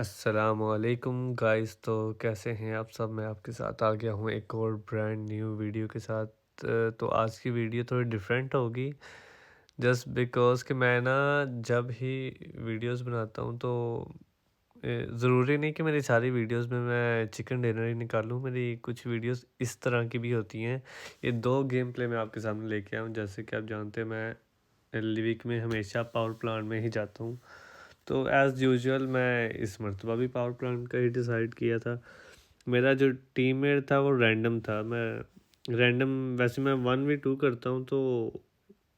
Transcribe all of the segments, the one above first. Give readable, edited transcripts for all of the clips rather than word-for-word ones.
अस्सलामुअलैकुम गाइस। तो कैसे हैं आप सब। मैं आपके साथ आ गया हूँ एक और ब्रांड न्यू वीडियो के साथ। तो आज की वीडियो थोड़ी डिफरेंट होगी जस्ट बिकॉज़ कि मैं ना जब ही वीडियोस बनाता हूँ तो ज़रूरी नहीं कि मेरी सारी वीडियोस में मैं चिकन डिनर ही निकालूँ। मेरी कुछ वीडियोस इस तरह की भी होती हैं। ये दो गेम प्ले मैं आपके सामने लेके आया हूँ। जैसे कि आप जानते हैं मैं लिविक में हमेशा पावर प्लांट में ही जाता हूँ। तो एज़ यूजुअल मैं इस मर्तबा भी पावर प्लांट का ही डिसाइड किया था। मेरा जो टीममेट था वो रैंडम था। मैं रैंडम वैसे मैं 1v2 करता हूँ, तो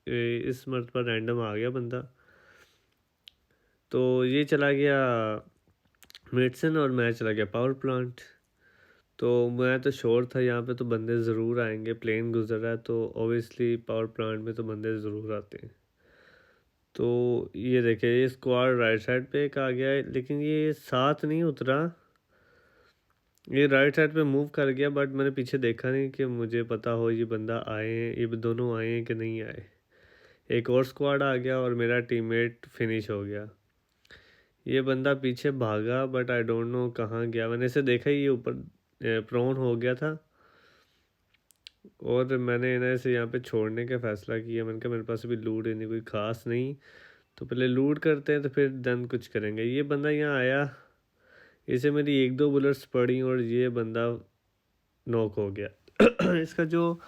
इस मर्तबा रैंडम आ गया बंदा। तो ये चला गया मेडिसिन और मैं चला गया पावर प्लांट। तो मैं तो श्योर था यहाँ पे तो बंदे ज़रूर आएंगे। प्लेन गुजर रहा है तो ऑब्वियसली पावर प्लांट में तो बंदे ज़रूर आते हैं। तो ये देखिए, ये स्क्वाड राइट साइड पे एक आ गया है, लेकिन ये साथ नहीं उतरा। ये राइट साइड पे मूव कर गया, बट मैंने पीछे देखा नहीं कि मुझे पता हो ये बंदा आए हैं, ये दोनों आए हैं कि नहीं आए। एक और स्क्वाड आ गया और मेरा टीममेट फिनिश हो गया। ये बंदा पीछे भागा बट आई डोंट नो कहाँ गया। मैंने इसे देखा ही ये ऊपर प्रोन हो गया था और मैंने इन्हें इसे यहाँ पे छोड़ने का फ़ैसला किया। मैंने कहा मेरे पास अभी लूट इतनी कोई ख़ास नहीं, तो पहले लूट करते हैं तो फिर देन कुछ करेंगे। ये बंदा यहाँ आया, इसे मेरी एक दो बुलेट्स पड़ी और ये बंदा नॉक हो गया। इसका जो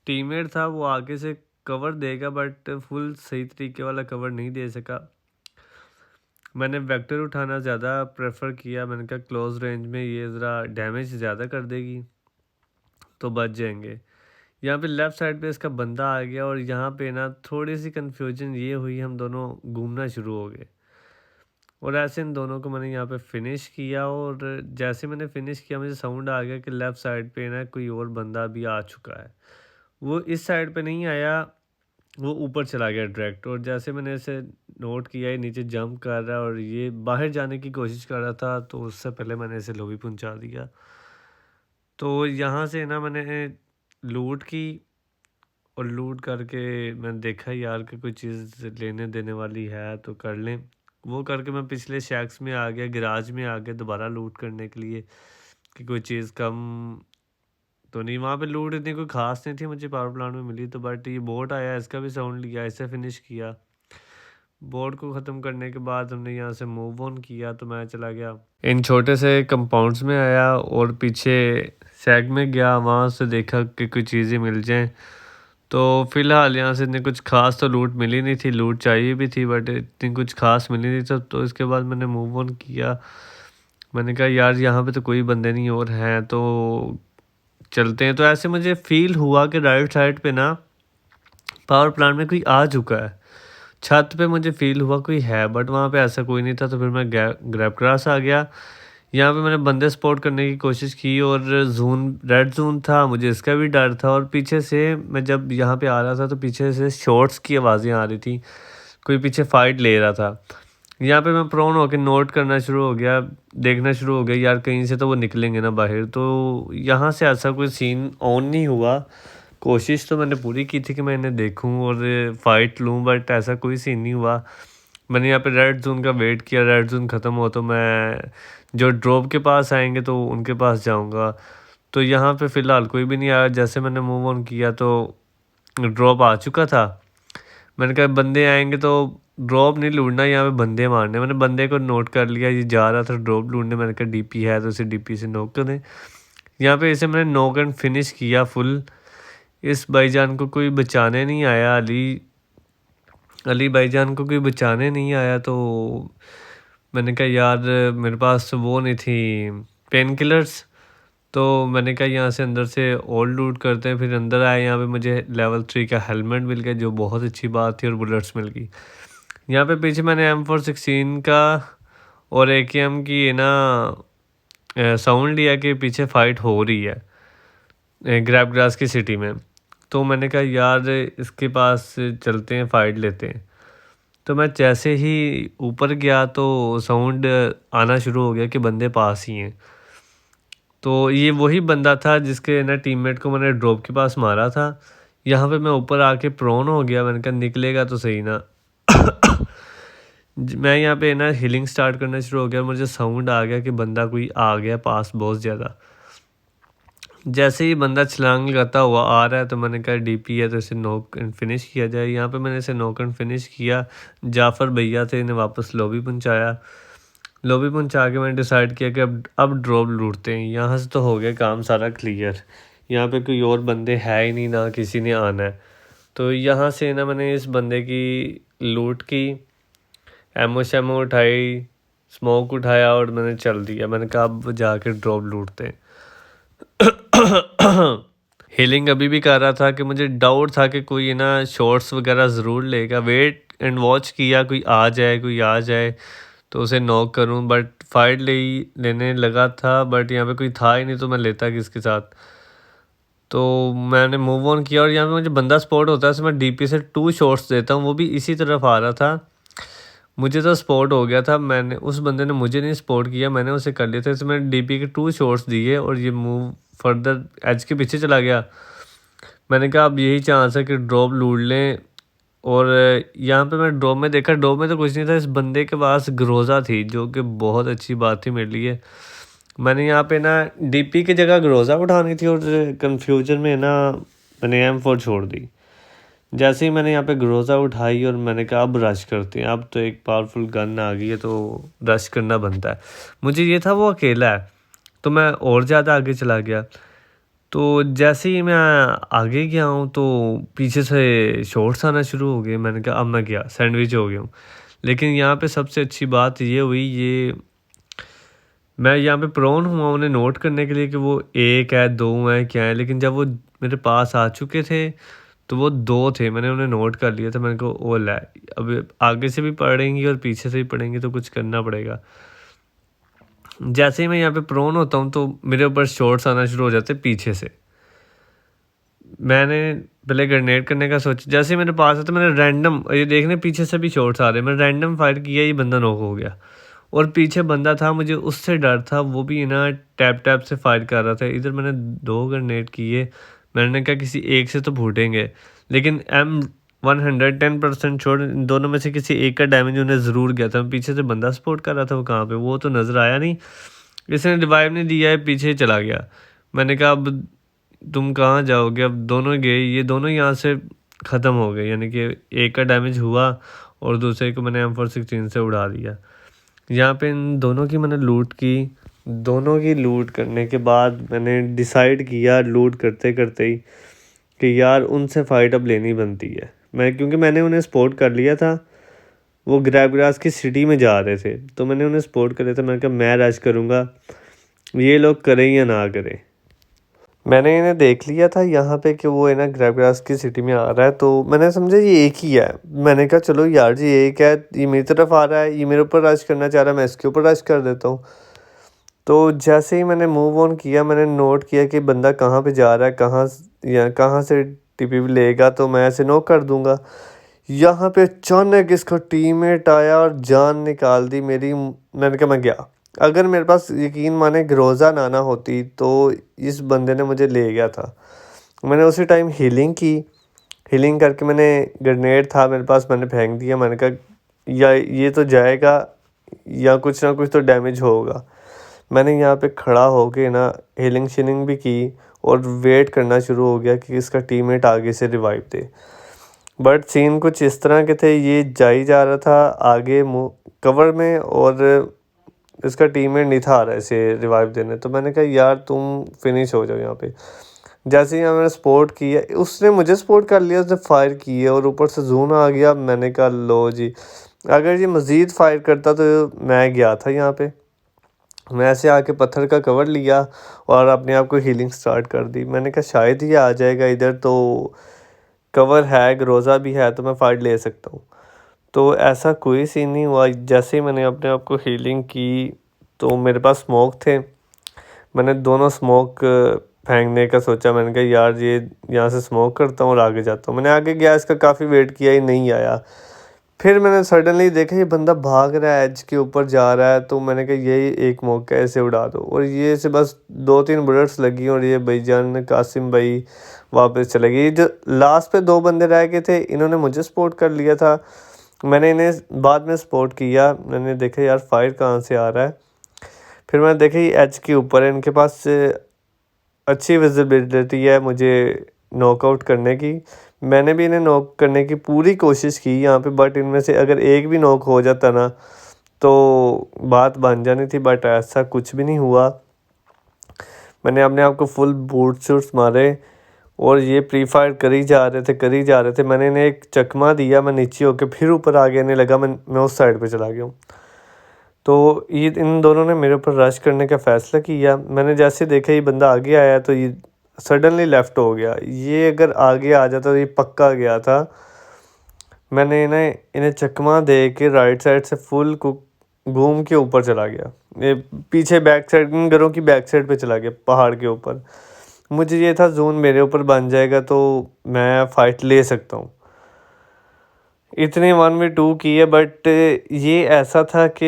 टीममेट था वो आगे से कवर देगा बट फुल सही तरीके वाला कवर नहीं दे सका। मैंने वेक्टर उठाना ज़्यादा प्रेफर किया। मैंने कहा क्लोज रेंज में ये ज़रा डैमेज ज़्यादा कर देगी तो बच जाएंगे। यहाँ पे लेफ़्ट साइड पे इसका बंदा आ गया और यहाँ पे ना थोड़ी सी कन्फ्यूजन ये हुई, हम दोनों घूमना शुरू हो गए और ऐसे इन दोनों को मैंने यहाँ पे फिनिश किया। और जैसे मैंने फिनिश किया मुझे साउंड आ गया कि लेफ़्ट साइड पे ना कोई और बंदा भी आ चुका है। वो इस साइड पे नहीं आया, वो ऊपर चला गया डायरेक्ट। और जैसे मैंने इसे नोट किया ये नीचे जंप कर रहा है और ये बाहर जाने की कोशिश कर रहा था, तो उससे पहले मैंने इसे लॉबी पहुंचा दिया। तो यहाँ से ना मैंने लूट की और लूट करके मैंने देखा यार कि कोई चीज़ लेने देने वाली है तो कर लें। वो करके मैं पिछले शैक्स में आ गया, गैराज में आ गया दोबारा लूट करने के लिए कि कोई चीज़ कम तो नहीं। वहाँ पे लूट इतनी कोई ख़ास नहीं थी मुझे पावर प्लांट में मिली तो, बट ये बोट आया, इसका भी साउंड लिया, इससे फिनिश किया। बोट को ख़त्म करने के बाद हमने यहाँ से मूव ऑन किया तो मैं चला गया इन छोटे से कंपाउंड्स में आया और पीछे शैक में गया। वहाँ से देखा कि कोई चीज़ें मिल जाएं। तो फ़िलहाल यहाँ से इतनी कुछ ख़ास तो लूट मिली नहीं थी। लूट चाहिए भी थी बट इतनी कुछ ख़ास मिली नहीं थी। तो इसके बाद मैंने मूव ऑन किया। मैंने कहा यार यहाँ पे तो कोई बंदे नहीं और हैं तो चलते हैं। तो ऐसे मुझे फील हुआ कि राइट साइड पे ना पावर प्लांट में कोई आ चुका है। छत पे मुझे फील हुआ कोई है बट वहाँ पे ऐसा कोई नहीं था। तो फिर मैं ग्रैब क्रॉस आ गया। यहाँ पे मैंने बंदे स्पॉट करने की कोशिश की और जोन रेड जोन था, मुझे इसका भी डर था। और पीछे से मैं जब यहाँ पे आ रहा था तो पीछे से शॉट्स की आवाज़ें आ रही थी, कोई पीछे फाइट ले रहा था। यहाँ पे मैं प्रोन होकर नोट करना शुरू हो गया, देखना शुरू हो गया यार कहीं से तो वो निकलेंगे ना बाहर। तो यहाँ से ऐसा कोई सीन ऑन नहीं हुआ। कोशिश तो मैंने पूरी की थी कि मैं इन्हें देखूं और फाइट लूं बट ऐसा कोई सीन नहीं हुआ। मैंने यहाँ पे रेड जोन का वेट किया, रेड जोन ख़त्म हो तो मैं जो ड्रॉप के पास आएंगे तो उनके पास जाऊँगा। तो यहाँ पे फ़िलहाल कोई भी नहीं आया। जैसे मैंने मूव ऑन किया तो ड्रॉप आ चुका था। मैंने कहा बंदे आएंगे तो ड्रॉप नहीं लूटना, यहाँ पे बंदे मारने। मैंने बंदे को नोट कर लिया, ये जा रहा था ड्रॉप लूटने। मैंने कहा डीपी है तो इसे डीपी से नोक कर दें। यहाँ पे इसे मैंने नोक एंड फिनिश किया फुल। इस भाईजान को कोई बचाने नहीं आया, अली भाईजान को कोई बचाने नहीं आया। तो मैंने कहा यार मेरे पास वो नहीं थी पेन किलर्स। तो मैंने कहा यहाँ से अंदर से और लूट करते हैं। फिर अंदर आए, यहाँ पे मुझे लेवल 3 का हेलमेट मिल गया जो बहुत अच्छी बात थी और बुलेट्स मिल गई। यहाँ पे पीछे मैंने M416 का और AKM की ना साउंड लिया कि पीछे फाइट हो रही है ग्रैब ग्रास की सिटी में। तो मैंने कहा यार इसके पास चलते हैं, फ़ाइट लेते हैं। तो मैं जैसे ही ऊपर गया तो साउंड आना शुरू हो गया कि बंदे पास ही हैं। तो ये वही बंदा था जिसके ना टीममेट को मैंने ड्रॉप के पास मारा था। यहाँ पे मैं ऊपर आके प्रोन हो गया। मैंने कहा निकलेगा तो सही ना। मैं यहाँ पे ना हीलिंग स्टार्ट करना शुरू हो गया, मुझे साउंड आ गया कि बंदा कोई आ गया पास बहुत ज़्यादा। जैसे ही बंदा छलांग लगाता हुआ आ रहा है तो मैंने कहा डीपी है तो इसे नॉक एंड फिनिश किया जाए। यहाँ पे मैंने इसे नॉक एंड फिनिश किया। जाफ़र भैया थे, इन्हें वापस लॉबी पहुँचाया। लॉबी पहुँचा के मैंने डिसाइड किया कि अब ड्रॉप लूटते हैं। यहाँ से तो हो गया काम सारा क्लियर, यहाँ पे कोई और बंदे है ही नहीं, ना किसी ने आना है। तो यहाँ से ना मैंने इस बंदे की लूट की, एमओ शेमो उठाई, स्मोक उठाया और मैंने चल दिया। मैंने कहा अब जाके ड्रॉप लूटते हैं। हीलिंग अभी भी कर रहा था कि मुझे डाउट था कि कोई ना शॉट्स वगैरह ज़रूर लेगा। वेट एंड वॉच किया, कोई आ जाए तो उसे नॉक करूं, बट फाइट लेने लगा था, बट यहाँ पे कोई था ही नहीं तो मैं लेता किसके साथ। तो मैंने मूव ऑन किया और यहाँ पे मुझे बंदा स्पॉट होता है तो मैं डीपी से 2 शॉट्स देता हूँ, वो भी इसी तरफ आ रहा था। मुझे तो स्पॉट हो गया था, मैंने उस बंदे ने मुझे नहीं स्पॉट किया, मैंने उसे कर लिया था। इसमें मैंने डीपी के 2 शॉट्स दिए और ये मूव फर्दर एज के पीछे चला गया। मैंने कहा अब यही चांस है कि ड्रॉप लूट लें। और यहाँ पे मैं ड्रॉप में देखा, ड्रॉप में तो कुछ नहीं था, इस बंदे के पास ग्रोजा थी, जो कि बहुत अच्छी बात थी मेरे लिए। मैंने यहाँ पे ना डीपी की जगह ग्रोजा उठानी थी और कन्फ्यूजन में ना मैंने M4 छोड़ दी। जैसे ही मैंने यहाँ पे ग्रोजा उठाई और मैंने कहा अब रश करते हैं, अब तो एक पावरफुल गन आ गई है तो रश करना बनता है। मुझे ये था वो अकेला है तो मैं और ज़्यादा आगे चला गया। तो जैसे ही मैं आगे गया हूँ तो पीछे से शॉट्स आना शुरू हो गए। मैंने कहा अब मैं गया सैंडविच हो गया हूँ। लेकिन यहाँ पे सबसे अच्छी बात ये हुई, ये मैं यहाँ पे प्रोन हुआ उन्हें नोट करने के लिए कि वो एक है, दो है, क्या है। लेकिन जब वो मेरे पास आ चुके थे तो वो 2 थे, मैंने उन्हें नोट कर लिया था। मैंने कहा ओ ला, अब आगे से भी पढ़ेंगी और पीछे से भी पढ़ेंगी तो कुछ करना पड़ेगा। जैसे ही मैं यहाँ पे प्रोन होता हूँ तो मेरे ऊपर शॉट्स आना शुरू हो जाते पीछे से। मैंने पहले ग्रेनेड करने का सोचा, जैसे ही मेरे पास है तो मैंने रैंडम, ये देखने पीछे से भी शॉट्स आ रहे हैं, मैंने रैंडम फायर किया, ये बंदा नॉक हो गया। और पीछे बंदा था, मुझे उससे डर था, वो भी ना टैप टैप से फायर कर रहा था। इधर मैंने 2 ग्रेनेड किए, मैंने कहा किसी एक से तो फूटेंगे, लेकिन M110% छोड़ इन दोनों में से किसी एक का डैमेज उन्हें ज़रूर गया था। पीछे से बंदा सपोर्ट कर रहा था, वो कहाँ पे, वो तो नज़र आया नहीं। इसने रिवाइव नहीं दिया है, पीछे चला गया। मैंने कहा अब तुम कहाँ जाओगे, अब दोनों गए, ये दोनों यहाँ से ख़त्म हो गए, यानी कि एक का डैमेज हुआ और दूसरे को मैंने M416 से उड़ा दिया। यहाँ पे इन दोनों की मैंने लूट की। दोनों की लूट करने के बाद मैंने डिसाइड किया लूट करते करते ही कि यार उनसे फ़ाइट अब लेनी बनती है। क्योंकि मैंने उन्हें स्पॉट कर लिया था, वो ग्रैबग्रास की सिटी में जा रहे थे तो मैंने उन्हें स्पॉट कर लिया था। मैंने कहा मैं रश करूँगा, ये लोग करें या ना करें। मैंने इन्हें देख लिया था यहाँ पे कि वो है ना ग्रैबग्रास की सिटी में आ रहा है, तो मैंने समझा ये एक ही है। मैंने कहा चलो यार जी एक है, ये मेरी तरफ आ रहा है, ये मेरे ऊपर रश करना चाह रहा है, मैं इसके ऊपर रश कर देता हूँ। तो जैसे ही मैंने मूव ऑन किया, मैंने नोट किया कि बंदा कहाँ पे जा रहा है, कहाँ से टीपी लेगा तो मैं ऐसे नॉक कर दूंगा। यहाँ पे अचानक इसका टीममेट आया और जान निकाल दी मेरी। मैंने कहा मैं गया, अगर मेरे पास यकीन माने ग्रोजा ना होती तो इस बंदे ने मुझे ले गया था। मैंने उसी टाइम हीलिंग की, हीलिंग करके मैंने ग्रेनेड था मेरे पास, मैंने फेंक दिया। मैंने कहा या ये तो जाएगा या कुछ ना कुछ तो डैमेज होगा। मैंने यहाँ पे खड़ा होके ना हीलिंग शीलिंग भी की और वेट करना शुरू हो गया कि इसका टीममेट आगे से रिवाइव दे। बट सीन कुछ इस तरह के थे, ये जा रहा था आगे कवर में और इसका टीममेट नहीं था आ रहा इसे रिवाइव देने। तो मैंने कहा यार तुम फिनिश हो जाओ यहाँ पे। जैसे ही मैंने सपोर्ट किया, उसने मुझे सपोर्ट कर लिया, उसने फायर किया और ऊपर से जून आ गया। मैंने कहा लो जी, अगर ये मज़ीद फायर करता तो मैं गया था यहाँ पे। मैं ऐसे आके पत्थर का कवर लिया और अपने आप को हीलिंग स्टार्ट कर दी। मैंने कहा शायद ये आ जाएगा इधर, तो कवर है, ग्रोजा भी है, तो मैं फाइट ले सकता हूँ। तो ऐसा कोई सीन नहीं हुआ। जैसे ही मैंने अपने आप को हीलिंग की तो मेरे पास स्मोक थे, मैंने दोनों स्मोक फेंकने का सोचा। मैंने कहा यार ये यहाँ से स्मोक करता हूँ और आगे जाता हूँ। मैंने आगे गया, इसका काफ़ी वेट किया, ये नहीं आया। फिर मैंने सडनली देखा ये बंदा भाग रहा है, एज के ऊपर जा रहा है। तो मैंने कहा यही एक मौका है, इसे उड़ा दो। और ये से बस 2-3 बुलेट्स लगी और ये भाईजान कासिम भाई वापस चले गए। जो लास्ट पे 2 बंदे रह गए थे, इन्होंने मुझे सपोर्ट कर लिया था मैंने इन्हें बाद में स्पॉट किया, मैंने देखा यार फायर कहाँ से आ रहा है। फिर मैंने देखा ये एज के ऊपर है, इनके पास अच्छी विजिबिलिटी है मुझे नॉकआउट करने की। मैंने भी इन्हें नॉक करने की पूरी कोशिश की यहाँ पे, बट इनमें से अगर एक भी नॉक हो जाता ना तो बात बन जानी थी, बट ऐसा कुछ भी नहीं हुआ। मैंने अपने आप को फुल बूट शूट्स मारे और ये प्री फायर कर ही जा रहे थे। मैंने इन्हें एक चकमा दिया, मैं नीचे होके फिर ऊपर आ गया, नहीं लगा मैं उस साइड पे चला गया हूँ। तो ये इन दोनों ने मेरे ऊपर रश करने का फ़ैसला किया। मैंने जैसे देखा ये बंदा आगे आया तो ये सडनली लेफ़्ट हो गया। ये अगर आगे आ जाता तो ये पक्का गया था। मैंने इन्हें चकमा दे के राइट साइड से फुल घूम के ऊपर चला गया। ये पीछे बैक साइड, इन घरों की बैक साइड पे चला गया पहाड़ के ऊपर। मुझे ये था जोन मेरे ऊपर बन जाएगा तो मैं फ़ाइट ले सकता हूँ। इतने 1v2 किए, बट ये ऐसा था कि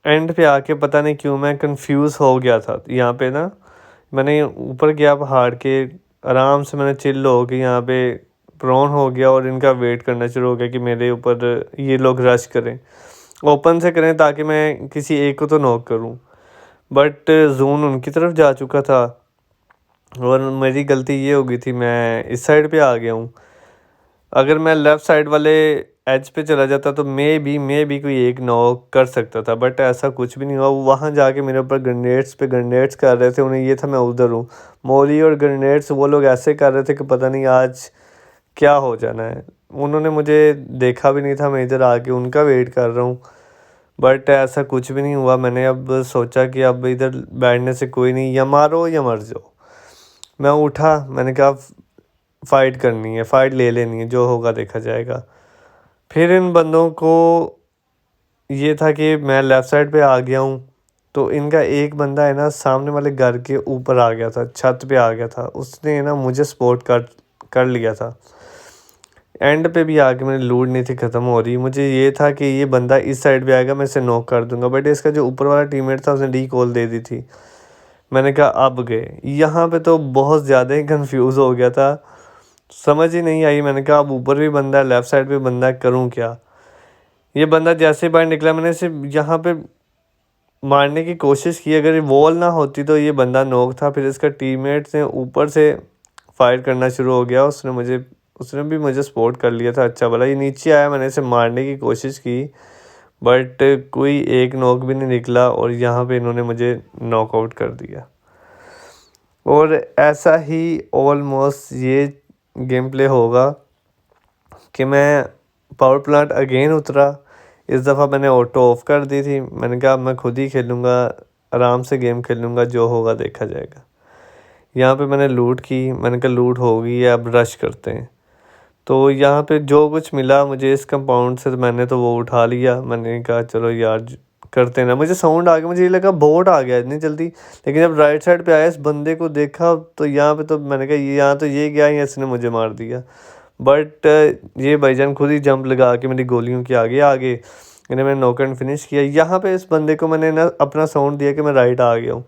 एंड पे आके पता नहीं क्यों मैं कंफ्यूज हो गया था। यहाँ पे ना मैंने ऊपर गया पहाड़ के, आराम से मैंने चिल हो के यहाँ पे प्रोन हो गया और इनका वेट करना शुरू हो गया कि मेरे ऊपर ये लोग रश करें, ओपन से करें ताकि मैं किसी एक को तो नॉक करूं। बट जोन उनकी तरफ जा चुका था और मेरी गलती ये हो गई थी, मैं इस साइड पे आ गया हूँ। अगर मैं लेफ़्ट साइड वाले एज पे चला जाता तो मे बी कोई एक नॉक कर सकता था, बट ऐसा कुछ भी नहीं हुआ। वो वहाँ जाके मेरे ऊपर ग्रेनेड्स पे ग्रेनेड्स कर रहे थे, उन्हें ये था मैं उधर हूँ। मोली और ग्रेनेड्स वो लोग ऐसे कर रहे थे कि पता नहीं आज क्या हो जाना है। उन्होंने मुझे देखा भी नहीं था, मैं इधर आके उनका वेट कर रहा हूँ, बट ऐसा कुछ भी नहीं हुआ। मैंने अब सोचा कि अब इधर बैठने से कोई नहीं, या मारो या मर जाओ। मैं उठा, मैंने कहा फ़ाइट करनी है, फ़ाइट ले लेनी है, जो होगा देखा जाएगा। फिर इन बंदों को ये था कि मैं लेफ़्ट साइड पे आ गया हूँ, तो इनका एक बंदा है ना सामने वाले घर के ऊपर आ गया था, छत पे आ गया था। उसने ना मुझे स्पॉट कर लिया था। एंड पे भी आके मेरी लूट नहीं थी ख़त्म हो रही। मुझे ये था कि ये बंदा इस साइड पे आएगा, मैं इसे नॉक कर दूंगा, बट इसका जो ऊपर वाला टीममेट था उसने डी कॉल दे दी थी। मैंने कहा अब गए। यहाँ पे तो बहुत ज़्यादा ही कंफ्यूज हो गया था, समझ ही नहीं आई। मैंने कहा अब ऊपर भी बंदा है, लेफ़्ट साइड पे बंदा है, करूँ क्या। ये बंदा जैसे बाहर निकला, मैंने इसे यहाँ पे मारने की कोशिश की। अगर ये वॉल ना होती तो ये बंदा नॉक था। फिर इसका टीममेट ने ऊपर से फायर करना शुरू हो गया, उसने भी मुझे सपोर्ट कर लिया था। अच्छा भला ये नीचे आया, मैंने इसे मारने की कोशिश की, बट कोई एक नॉक भी नहीं निकला और यहाँ पे इन्होंने मुझे नॉकआउट कर दिया। और ऐसा ही ऑलमोस्ट ये गेम प्ले होगा कि मैं पावर प्लांट अगेन उतरा। इस दफ़ा मैंने ऑटो ऑफ कर दी थी। मैंने कहा मैं खुद ही खेलूँगा, आराम से गेम खेलूँगा, जो होगा देखा जाएगा। यहाँ पे मैंने लूट की, मैंने कहा लूट हो गई है, अब रश करते हैं। तो यहाँ पे जो कुछ मिला मुझे इस कंपाउंड से, तो मैंने तो वो उठा लिया। मैंने कहा चलो यार करते हैं ना। मुझे साउंड आ गया, मुझे ये लगा बोट आ गया इतनी जल्दी, लेकिन जब राइट साइड पे आया इस बंदे को देखा तो यहाँ पे तो मैंने कहा यहाँ तो ये गया या इसने मुझे मार दिया। बट ये भाईजान खुद ही जंप लगा के मेरी गोलियों के आगे आगे इन्हें मैंने नॉक एंड फिनिश किया। यहाँ पे इस बंदे को मैंने ना अपना साउंड दिया कि मैं राइट आ गया हूँ,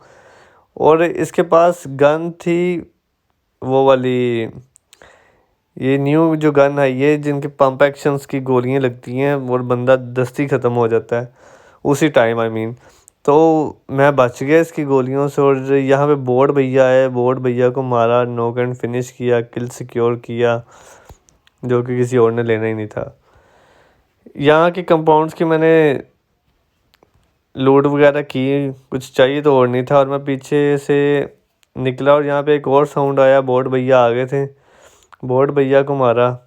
और इसके पास गन थी वो वाली, ये न्यू जो गन है ये, जिनके पंप एक्शंस की गोलियां लगती हैं और बंदा दस्ती ख़त्म हो जाता है उसी टाइम, आई मीन। तो मैं बच गया इसकी गोलियों से, और यहाँ पे बोर्ड भैया है, बोर्ड भैया को मारा, नॉक एंड फिनिश किया, किल सिक्योर किया, जो कि किसी और ने लेना ही नहीं था। यहाँ के कंपाउंड्स की मैंने लूट वगैरह की, कुछ चाहिए तो और नहीं था, और मैं पीछे से निकला और यहाँ पे एक और साउंड आया, बोर्ड भैया आ गए थे, बोर्ड भैया को मारा।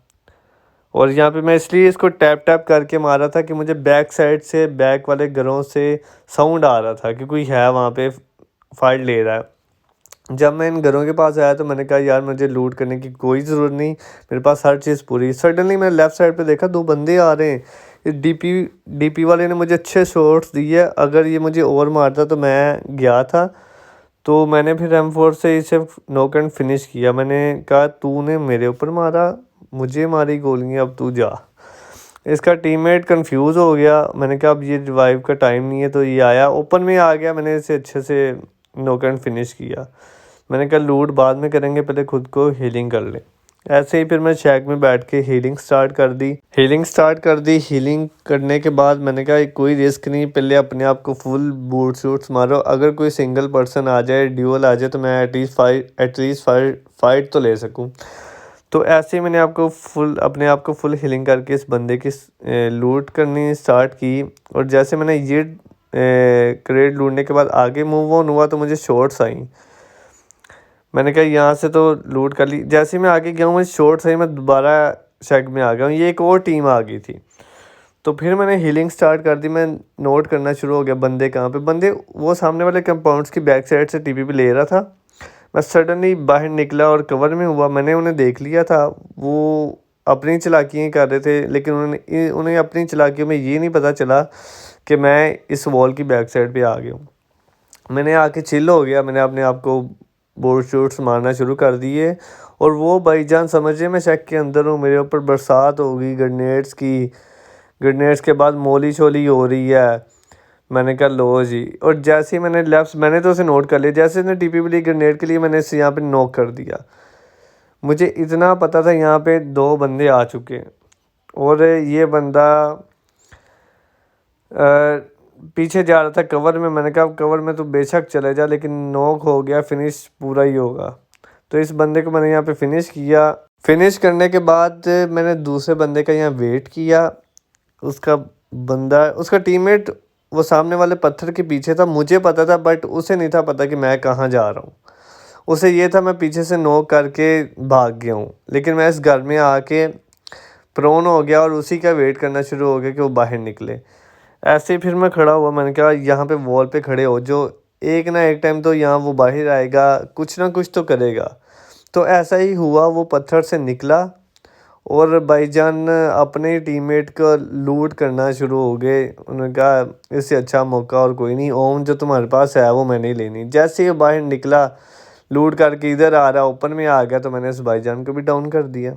और यहाँ पे मैं इसलिए इसको टैप टैप करके मारा था कि मुझे बैक साइड से, बैक वाले घरों से साउंड आ रहा था कि कोई है वहाँ पे फाइट ले रहा है। जब मैं इन घरों के पास आया तो मैंने कहा यार मुझे लूट करने की कोई ज़रूरत नहीं, मेरे पास हर चीज़ पूरी। सडनली मैंने लेफ़्ट साइड पे देखा 2 बंदे आ रहे हैं। ये डीपी वाले ने मुझे अच्छे शॉट्स दिए, अगर ये मुझे और मारता तो मैं गया था। तो मैंने फिर M4 से इसे नॉक एंड फिनिश किया। मैंने कहा तूने मेरे ऊपर मारा, मुझे मारी गोलियाँ, अब तू जा। इसका टीममेट कंफ्यूज हो गया। मैंने कहा अब ये रिवाइव का टाइम नहीं है, तो ये आया, ओपन में आ गया। मैंने इसे अच्छे से नॉक एंड फिनिश किया। मैंने कहा लूट बाद में करेंगे, पहले खुद को हीलिंग कर ले। ऐसे ही फिर मैं शैक में बैठ के हीलिंग स्टार्ट कर दी। हीलिंग करने के बाद मैंने कहा कोई रिस्क नहीं, पहले अपने आप को फुल बूट शूट्स मारो, अगर कोई सिंगल पर्सन आ जाए, ड्यूअल आ जाए, तो मैं एटलीस्ट फाइट तो ले सकूं। तो ऐसे ही मैंने अपने आप को फुल हीलिंग करके इस बंदे की लूट करनी स्टार्ट की। और जैसे मैंने ये क्रेट लूटने के बाद आगे मूव ऑन हुआ तो मुझे शॉर्ट्स आई। मैंने कहा यहाँ से तो लूट कर ली। जैसे ही मैं आगे गया हूँ मुझे शॉर्ट्स आई, मैं दोबारा शेक में आ गया हूँ, ये एक और टीम आ गई थी। तो फिर मैंने हीलिंग स्टार्ट कर दी। मैं नोट करना शुरू हो गया बंदे कहाँ पे। बंदे वो सामने वाले कंपाउंड्स की बैक साइड से टीपी ले रहा था। मैं सडनली बाहर निकला और कवर में हुआ। मैंने उन्हें देख लिया था, वो अपनी चालाकियाँ कर रहे थे, लेकिन उन्हें अपनी चालाकियों में ये नहीं पता चला कि मैं इस वॉल की बैक साइड पे आ गया हूँ। मैंने आके चिल हो गया, मैंने अपने आप को बोर्ड शूट्स मारना शुरू कर दिए। और वो भाईजान समझिए मैं शेक के अंदर हूँ, मेरे ऊपर बरसात हो गई ग्रेनेड्स के बाद मोली शोली हो रही है। मैंने कहा लो जी। और जैसे ही मैंने तो उसे नोट कर लिया, जैसे उसने टीपी ली ग्रेनेड के लिए, मैंने इसे यहाँ पे नॉक कर दिया। मुझे इतना पता था यहाँ पे 2 बंदे आ चुके हैं और ये बंदा पीछे जा रहा था कवर में। मैंने कहा कवर में तो बेशक चले जा, लेकिन नॉक हो गया, फिनिश पूरा ही होगा। तो इस बंदे को मैंने यहाँ पे फिनिश किया। फिनिश करने के बाद मैंने दूसरे बंदे का यहाँ वेट किया। उसका टीममेट वो सामने वाले पत्थर के पीछे था, मुझे पता था, बट उसे नहीं था पता कि मैं कहाँ जा रहा हूँ। उसे ये था मैं पीछे से नॉक करके भाग गया हूँ, लेकिन मैं इस घर में आके प्रोन हो गया और उसी का वेट करना शुरू हो गया कि वो बाहर निकले। ऐसे ही फिर मैं खड़ा हुआ, मैंने कहा यहाँ पे वॉल पे खड़े हो, जो एक ना एक टाइम तो यहाँ वो बाहर आएगा, कुछ ना कुछ तो करेगा। तो ऐसा ही हुआ, वो पत्थर से निकला और भाईजान अपने टीममेट को लूट करना शुरू हो गए। उन्होंने कहा इससे अच्छा मौका और कोई नहीं, ओम जो तुम्हारे पास है वो मैंने ही लेनी। जैसे ही बाहर निकला लूट करके इधर आ रहा, ओपन में आ गया, तो मैंने इस भाईजान को भी डाउन कर दिया।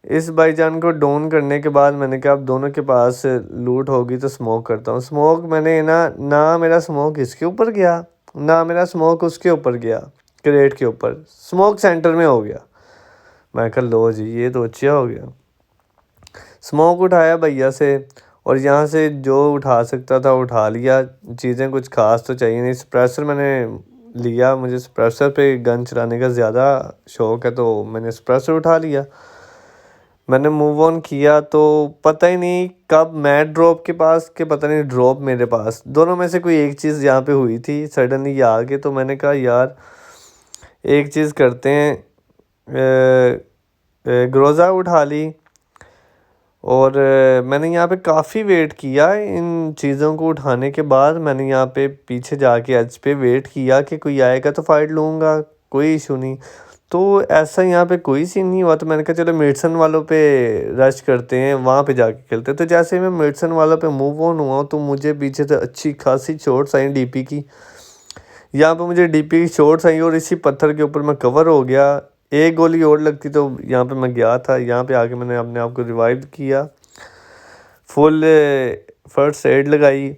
इस भाईजान को डाउन करने के बाद मैंने कहा अब दोनों के पास लूट होगी तो स्मोक करता हूँ। स्मोक मैंने ना मेरा स्मोक इसके ऊपर गया, ना मेरा स्मोक उसके ऊपर गया, क्रेट के ऊपर स्मोक सेंटर में हो गया। मैं कहा लो जी ये तो अच्छा हो गया। स्मोक उठाया भैया से और यहाँ से जो उठा सकता था उठा लिया। चीज़ें कुछ खास तो चाहिए नहीं। सप्रेसर मैंने लिया, मुझे सप्रेसर पे गन चलाने का ज़्यादा शौक़ है, तो मैंने सप्रेसर उठा लिया। मैंने मूव ऑन किया तो पता ही नहीं कब मैं ड्रॉप के पास के पता नहीं ड्रॉप मेरे पास, दोनों में से कोई एक चीज़ यहाँ पे हुई थी। सडनली ये आ गए, तो मैंने कहा यार एक चीज़ करते हैं, ग्रोज़ा उठा ली। और मैंने यहाँ पे काफ़ी वेट किया। इन चीज़ों को उठाने के बाद मैंने यहाँ पे पीछे जाके एज पे वेट किया कि कोई आएगा तो फाइट लूँगा, कोई इशू नहीं। तो ऐसा यहाँ पे कोई सीन नहीं हुआ, तो मैंने कहा चलो मेडिसन वालों पे रश करते हैं, वहाँ पे जाके खेलते हैं। तो जैसे मैं मेडिसन वालों पे मूव ऑन हुआ तो मुझे पीछे से अच्छी खासी चोट्स आई डीपी की। यहाँ पे मुझे डीपी की चोट्स आई और इसी पत्थर के ऊपर मैं कवर हो गया। एक गोली और लगती तो यहाँ पे मैं गया था। यहाँ पे आके मैंने अपने आप को रिवाइव किया, फुल फर्स्ट एड लगाई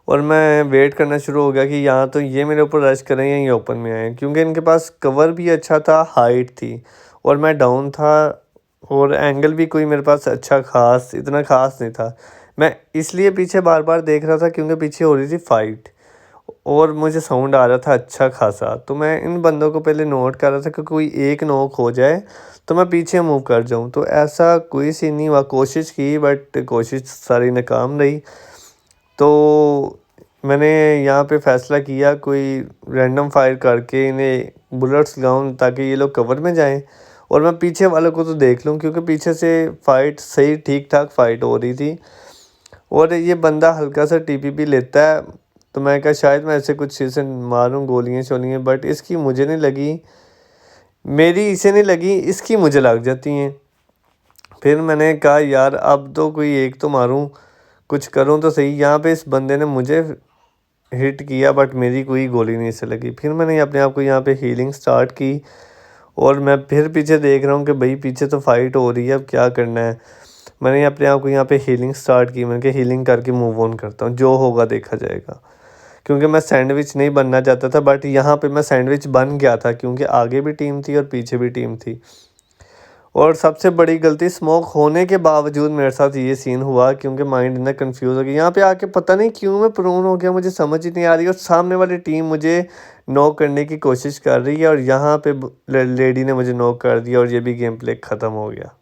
और मैं वेट करना शुरू हो गया कि यहाँ तो ये मेरे ऊपर रश करें या ये ओपन में आए, क्योंकि इनके पास कवर भी अच्छा था, हाइट थी और मैं डाउन था और एंगल भी कोई मेरे पास इतना खास नहीं था। मैं इसलिए पीछे बार बार देख रहा था क्योंकि पीछे हो रही थी फाइट और मुझे साउंड आ रहा था अच्छा खासा। तो मैं इन बंदों को पहले नोट कर रहा था कि कोई एक नॉक हो जाए तो मैं पीछे मूव कर जाऊं। तो ऐसा कोई सीन नहीं हुआ, कोशिश की बट कोशिश सारी नाकाम रही। तो मैंने यहाँ पे फ़ैसला किया कोई रैंडम फायर करके इन्हें बुलेट्स लगाऊं ताकि ये लोग कवर में जाएं और मैं पीछे वालों को तो देख लूं, क्योंकि पीछे से फ़ाइट सही ठीक ठाक फ़ाइट हो रही थी और ये बंदा हल्का सा टीपीपी लेता है। तो मैं कहा शायद मैं ऐसे कुछ चीज़ें मारूं गोलियां शोलियाँ, बट इसकी मुझे नहीं लगी, मेरी इसे नहीं लगी, इसकी मुझे लग जाती हैं। फिर मैंने कहा यार अब तो कोई एक तो मारूं, कुछ करूं तो सही। यहाँ पे इस बंदे ने मुझे हिट किया बट मेरी कोई गोली नहीं से लगी। फिर मैंने अपने आप को यहाँ पे हीलिंग स्टार्ट की और मैं फिर पीछे देख रहा हूँ कि भाई पीछे तो फाइट हो रही है, अब क्या करना है। मैंने अपने आप को यहाँ पे हीलिंग स्टार्ट की, मैंने कहा हीलिंग करके मूव ऑन करता हूँ, जो होगा देखा जाएगा। क्योंकि मैं सैंडविच नहीं बनना चाहता था, बट यहाँ पे मैं सैंडविच बन गया था क्योंकि आगे भी टीम थी और पीछे भी टीम थी। और सबसे बड़ी गलती, स्मोक होने के बावजूद मेरे साथ ये सीन हुआ क्योंकि माइंड इतना कंफ्यूज हो गया। यहाँ पे आके पता नहीं क्यों मैं प्रोन हो गया, मुझे समझ ही नहीं आ रही और सामने वाली टीम मुझे नॉक करने की कोशिश कर रही है और यहाँ पे लेडी ने मुझे नॉक कर दिया और ये भी गेम प्ले ख़त्म हो गया।